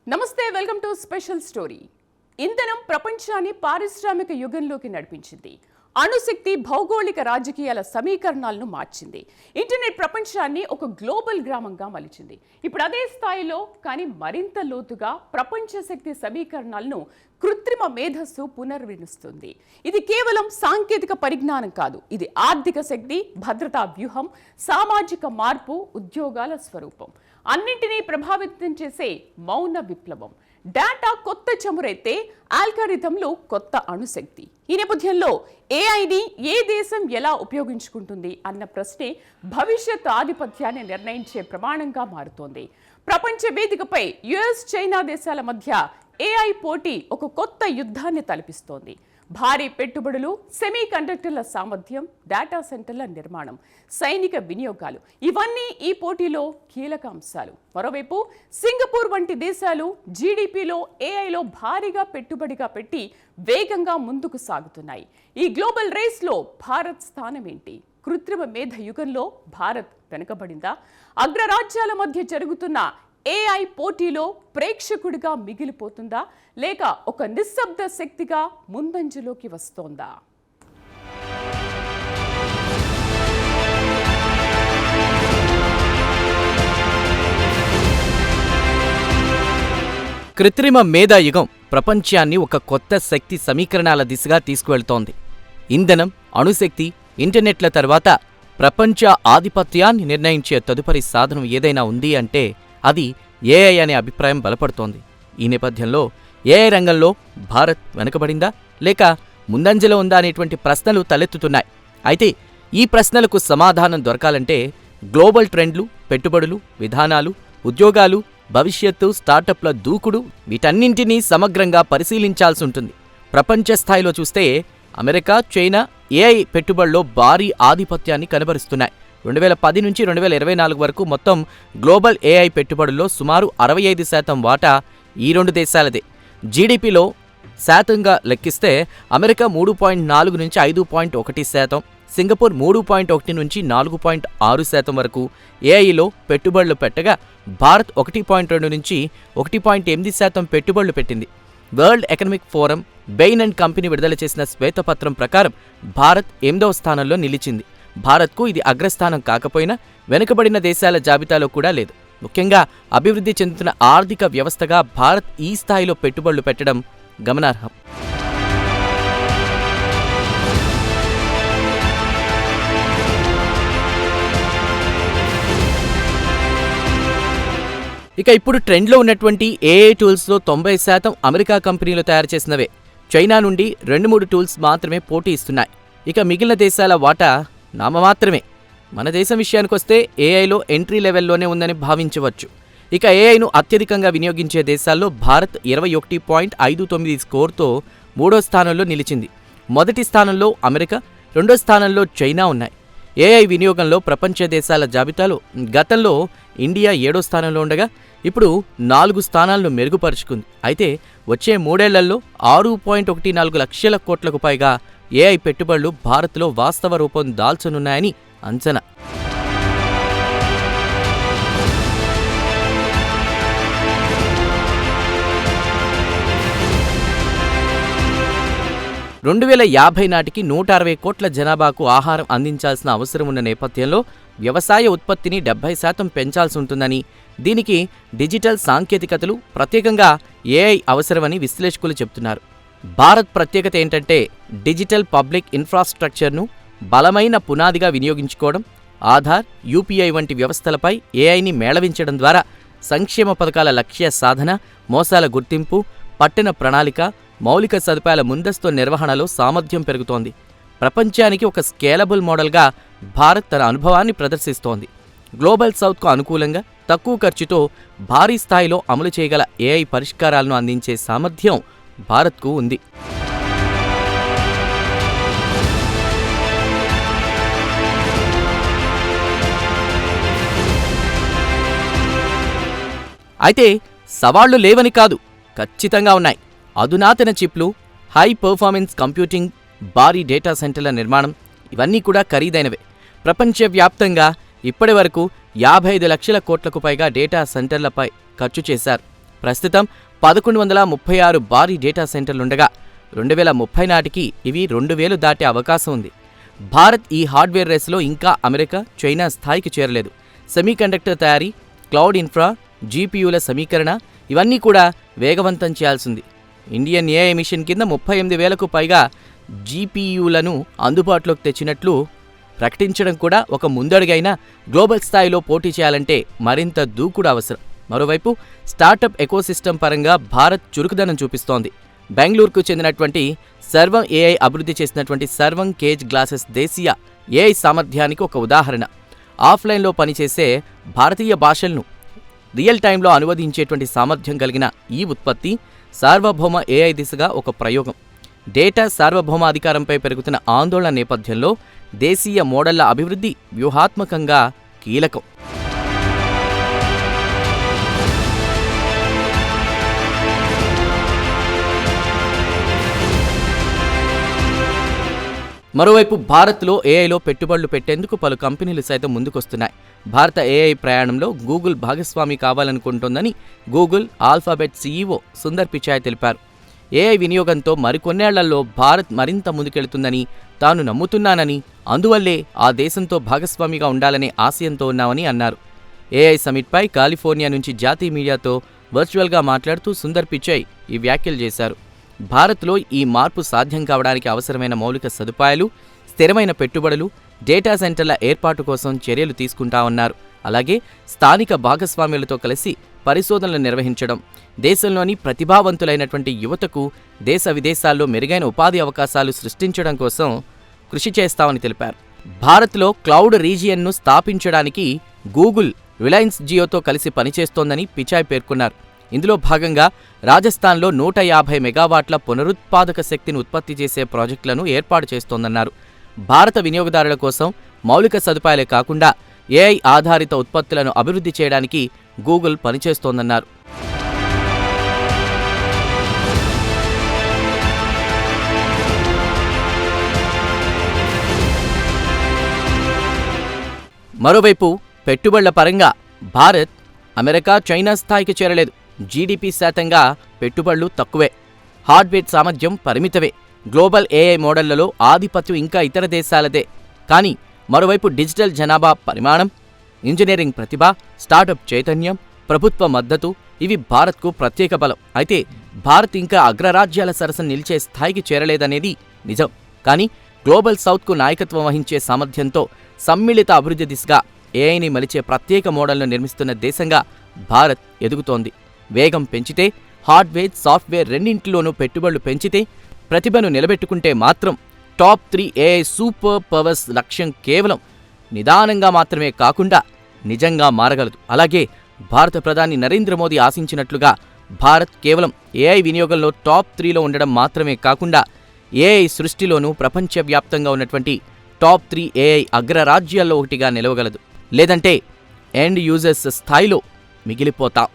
నమస్తే, welcome to special story. ఇంధనం ప్రపంచాన్ని పారిశ్రామిక యుగంలోకి నడిపించింది. అణుశక్తి భౌగోళిక రాజకీయాల సమీకరణాలను మార్చింది. ఇంటర్నెట్ ప్రపంచాన్ని ఒక గ్లోబల్ గ్రామంగా మలిచింది. ఇప్పుడు అదే స్థాయిలో కానీ మరింత లోతుగా ప్రపంచ శక్తి సమీకరణాలను కృత్రిమ మేధస్సు పునర్వినిస్తుంది. ఇది కేవలం సాంకేతిక పరిజ్ఞానం కాదు, ఇది ఆర్థిక శక్తి, భద్రతా వ్యూహం, సామాజిక మార్పు, ఉద్యోగాల స్వరూపం. అన్నింటినీ ప్రభావితం చేసే మౌన విప్లవం. డేటా కొత్త చమురైతే ఆల్గారిథంలు కొత్త అణుశక్తి. ఈ నేపథ్యంలో ఏఐని ఏ దేశం ఎలా ఉపయోగించుకుంటుంది అన్న ప్రశ్నే భవిష్యత్ ఆధిపత్యాన్ని నిర్ణయించే ప్రమాణంగా మారుతోంది. ప్రపంచ వేదికపై యుఎస్, చైనా దేశాల మధ్య ఏఐ పోటీ ఒక కొత్త యుద్ధాన్ని తలపిస్తోంది. భారీ పెట్టుబడులు, సెమీ కండక్టర్ల సామర్థ్యం, డేటా సెంటర్ల నిర్మాణం, సైనిక వినియోగాలు ఇవన్నీ ఈ పోటీలో కీలక అంశాలు. మరోవైపు సింగపూర్ వంటి దేశాలు జీడీపీలో ఏఐలో భారీగా పెట్టుబడిగా పెట్టి వేగంగా ముందుకు సాగుతున్నాయి. ఈ గ్లోబల్ రేస్లో భారత్ స్థానం ఏంటి? కృత్రిమ మేధ యుగంలో భారత్ వెనుకబడిందా? అగ్రరాజ్యాల మధ్య జరుగుతున్న ఏఐ పోటీలో ప్రేక్షకుడిగా మిగిలిపోతుందా, లేక ఒక నిశ్శబ్ద శక్తిగా ముందంజలోకి వస్తోందా? కృత్రిమ మేధా యుగం ప్రపంచాన్ని ఒక కొత్త శక్తి సమీకరణాల దిశగా తీసుకువెళ్తోంది. ఇంధనం, అణుశక్తి, ఇంటర్నెట్ల తర్వాత ప్రపంచ ఆధిపత్యాన్ని నిర్ణయించే తదుపరి సాధనం ఏదైనా ఉంది అంటే అది ఏఐ అనే అభిప్రాయం బలపడుతోంది. ఈ నేపథ్యంలో ఏఐ రంగంలో భారత్ వెనుకబడిందా, లేక ముందంజలో ఉందా అనేటువంటి ప్రశ్నలు తలెత్తుతున్నాయి. అయితే ఈ ప్రశ్నలకు సమాధానం దొరకాలంటే గ్లోబల్ ట్రెండ్లు, పెట్టుబడులు, విధానాలు, ఉద్యోగాలు, భవిష్యత్తు, స్టార్టప్ల దూకుడు వీటన్నింటినీ సమగ్రంగా పరిశీలించాల్సి ఉంటుంది. ప్రపంచ స్థాయిలో చూస్తే అమెరికా, చైనా ఏఐ పెట్టుబడుల్లో భారీ ఆధిపత్యాన్ని కనబరుస్తున్నాయి. 2010 నుంచి 2024 వరకు మొత్తం గ్లోబల్ ఏఐ పెట్టుబడుల్లో సుమారు 65% వాటా ఈ రెండు దేశాలదే. జీడీపీలో శాతంగా లెక్కిస్తే అమెరికా 3.4 నుంచి 5.1%, సింగపూర్ 3.1 నుంచి 4.6% వరకు ఏఐలో పెట్టుబడులు పెట్టగా భారత్ 1.2 నుంచి 1.8% పెట్టుబడులు పెట్టింది. World Economic Forum, Bain and Company విడుదల చేసిన శ్వేతపత్రం ప్రకారం భారత్ 8వ స్థానంలో నిలిచింది. భారత్కు ఇది అగ్రస్థానం కాకపోయినా వెనుకబడిన దేశాల జాబితాలో కూడా లేదు. ముఖ్యంగా అభివృద్ధి చెందుతున్న ఆర్థిక వ్యవస్థగా భారత్ ఈ స్థాయిలో పెట్టుబడులు పెట్టడం గమనార్హం. ఇక ఇప్పుడు ట్రెండ్లో ఉన్నటువంటి ఏఐ టూల్స్లో 90% అమెరికా కంపెనీలు తయారు చేసినవే. చైనా నుండి 2-3 టూల్స్ మాత్రమే పోటీ ఇస్తున్నాయి. ఇక మిగిలిన దేశాల వాటా నామమాత్రమే. మన దేశం విషయానికొస్తే ఏఐలో ఎంట్రీ లెవెల్లోనే ఉందని భావించవచ్చు. ఇక ఏఐను అత్యధికంగా వినియోగించే దేశాల్లో భారత్ 21.59 స్కోర్తో 3వ స్థానంలో నిలిచింది. మొదటి స్థానంలో అమెరికా, 2వ స్థానంలో చైనా ఉన్నాయి. ఏఐ వినియోగంలో ప్రపంచ దేశాల జాబితాలో గతంలో ఇండియా 7వ స్థానంలో ఉండగా ఇప్పుడు 4 స్థానాలను మెరుగుపరుచుకుంది. అయితే వచ్చే 3 ఏళ్లలో 6.14 లక్షల కోట్లకు పైగా ఏఐ పెట్టుబడులు భారత్లో వాస్తవ రూపం దాల్చనున్నాయని అంచనా. (2050) నాటికి 160 కోట్ల జనాభాకు ఆహారం అందించాల్సిన అవసరం ఉన్న నేపథ్యంలో వ్యవసాయ ఉత్పత్తిని 70% పెంచాల్సి ఉంటుందని, దీనికి డిజిటల్ సాంకేతికతలు, ప్రత్యేకంగా ఏఐ అవసరమని విశ్లేషకులు చెబుతున్నారు. భారత్ ప్రత్యేకత ఏంటంటే డిజిటల్ పబ్లిక్ ఇన్ఫ్రాస్ట్రక్చర్ను బలమైన పునాదిగా వినియోగించుకోవడం. ఆధార్, యూపీఐ వంటి వ్యవస్థలపై ఏఐని మేళవించడం ద్వారా సంక్షేమ పథకాల లక్ష్య సాధన, మోసాల గుర్తింపు, పట్టణ ప్రణాళిక, మౌలిక సదుపాయాల ముందస్తు నిర్వహణలో సామర్థ్యం పెరుగుతోంది. ప్రపంచానికి ఒక స్కేలబుల్ మోడల్గా భారత్ తన అనుభవాన్ని ప్రదర్శిస్తోంది. గ్లోబల్ సౌత్కు అనుకూలంగా తక్కువ ఖర్చుతో భారీ స్థాయిలో అమలు చేయగల ఏఐ పరిష్కారాలను అందించే సామర్థ్యం భారత్కు ఉంది. అయితే సవాళ్లు లేవని కాదు, ఖచ్చితంగా ఉన్నాయి. అధునాతన చిప్లు, హై పర్ఫార్మెన్స్ కంప్యూటింగ్, భారీ డేటా సెంటర్ల నిర్మాణం ఇవన్నీ కూడా ఖరీదైనవే. ప్రపంచవ్యాప్తంగా ఇప్పటి వరకు 55 లక్షల కోట్లకు పైగా డేటా సెంటర్లపై ఖర్చు చేశారు. ప్రస్తుతం 1136 భారీ డేటా సెంటర్లుండగా 2030 నాటికి ఇవి 2000 దాటే అవకాశం ఉంది. భారత్ ఈ హార్డ్వేర్ రేసులో ఇంకా అమెరికా, చైనా స్థాయికి చేరలేదు. సెమీకండక్టర్ తయారీ, క్లౌడ్ ఇన్ఫ్రా, జీపీయూల సమీకరణ ఇవన్నీ కూడా వేగవంతం చేయాల్సింది. ఇండియన్ ఏఐ మిషన్ కింద 38,000కు పైగా జీపీయూలను అందుబాటులోకి తెచ్చినట్లు ప్రకటించడం కూడా ఒక ముందడుగైనా గ్లోబల్ స్థాయిలో పోటీ చేయాలంటే మరింత దూకుడు అవసరం. మరోవైపు స్టార్టప్ ఎకోసిస్టమ్ పరంగా భారత్ చురుకుదనం చూపిస్తోంది. బెంగళూరుకు చెందినటువంటి సర్వం ఏఐ అభివృద్ధి చేసినటువంటి సర్వం కేజ్ గ్లాసెస్ దేశీయ ఏఐ సామర్థ్యానికి ఒక ఉదాహరణ. ఆఫ్లైన్లో పనిచేసే భారతీయ భాషలను రియల్ టైంలో అనువదించేటువంటి సామర్థ్యం కలిగిన ఈ ఉత్పత్తి సార్వభౌమ ఏఐ దిశగా ఒక ప్రయోగం. డేటా సార్వభౌమాధికారంపై పెరుగుతున్న ఆందోళన నేపథ్యంలో దేశీయ మోడళ్ల అభివృద్ధి వ్యూహాత్మకంగా కీలకం. మరోవైపు భారత్లో ఏఐలో పెట్టుబడులు పెట్టేందుకు పలు కంపెనీలు సైతం ముందుకొస్తున్నాయి. భారత ఏఐ ప్రయాణంలో గూగుల్ భాగస్వామి కావాలనుకుంటోందని Google Alphabet CEO Sundar Pichai తెలిపారు. ఏఐ వినియోగంతో మరికొన్నేళ్లలో భారత్ మరింత ముందుకెళ్తుందని తాను నమ్ముతున్నానని, అందువల్లే ఆ దేశంతో భాగస్వామిగా ఉండాలనే ఆశయంతో ఉన్నామని అన్నారు. ఏఐ సమిట్పై కాలిఫోర్నియా నుంచి జాతీయ మీడియాతో వర్చువల్గా మాట్లాడుతూ సుందర్ పిచాయ్ ఈ వ్యాఖ్యలు చేశారు. భారత్లో ఈ మార్పు సాధ్యం కావడానికి అవసరమైన మౌలిక సదుపాయాలు, స్థిరమైన పెట్టుబడులు, డేటా సెంటర్ల ఏర్పాటు కోసం చర్యలు తీసుకుంటామన్నారు. అలాగే స్థానిక భాగస్వామ్యులతో కలిసి పరిశోధనలు నిర్వహించడం, దేశంలోని ప్రతిభావంతులైనటువంటి యువతకు దేశ విదేశాల్లో మెరుగైన ఉపాధి అవకాశాలు సృష్టించడం కోసం కృషి చేస్తామని తెలిపారు. భారత్లో క్లౌడ్ రీజియన్ను స్థాపించడానికి గూగుల్ రిలయన్స్ జియోతో కలిసి పనిచేస్తోందని పిచాయ్ పేర్కొన్నారు. ఇందులో భాగంగా రాజస్థాన్లో 150 మెగావాట్ల పునరుత్పాదక శక్తిని ఉత్పత్తి చేసే ప్రాజెక్టులను ఏర్పాటు చేస్తోందన్నారు. భారత వినియోగదారుల కోసం మౌలిక సదుపాయాలే కాకుండా ఏఐ ఆధారిత ఉత్పత్తులను అభివృద్ధి చేయడానికి గూగుల్ పనిచేస్తోందన్నారు. మరోవైపు పెట్టుబడుల పరంగా భారత్ అమెరికా, చైనా స్థాయికి చేరలేదు. జీడీపీ శాతంగా పెట్టుబడులు తక్కువే. హార్డ్వేర్ సామర్థ్యం పరిమితమే. గ్లోబల్ ఏఐ మోడళ్లలో ఆధిపత్యం ఇంకా ఇతర దేశాలదే. కానీ మరోవైపు డిజిటల్ జనాభా పరిమాణం, ఇంజనీరింగ్ ప్రతిభ, స్టార్టప్ చైతన్యం, ప్రభుత్వ మద్దతు ఇవి భారత్కు ప్రత్యేక బలం. అయితే భారత్ ఇంకా అగ్రరాజ్యాల సరసన నిలిచే స్థాయికి చేరలేదనేది నిజం. కానీ గ్లోబల్ సౌత్కు నాయకత్వం వహించే సామర్థ్యంతో సమ్మిళిత అభివృద్ధి దిశగా ఏఐని మలిచే ప్రత్యేక మోడల్ను నిర్మిస్తున్న దేశంగా భారత్ ఎదుగుతోంది. వేగం పెంచితే, హార్డ్వేర్, సాఫ్ట్వేర్ రెండింటిలోనూ పెట్టుబడులు పెంచితే, ప్రతిభను నిలబెట్టుకుంటే మాత్రం టాప్ 3 ఏఐ సూపర్ పవర్స్ లక్ష్యం కేవలం నిదానంగా మాత్రమే కాకుండా నిజంగా మారగలదు. అలాగే భారత ప్రధాని నరేంద్ర మోదీ ఆశించినట్లుగా భారత్ కేవలం ఏఐ వినియోగంలో టాప్ 3లో ఉండడం మాత్రమే కాకుండా ఏఐ సృష్టిలోనూ ప్రపంచవ్యాప్తంగా ఉన్నటువంటి టాప్ 3 ఏఐ అగ్రరాజ్యాల్లో ఒకటిగా నిలవగలదు. లేదంటే ఎండ్ యూజర్స్ స్థాయిలో మిగిలిపోతాం.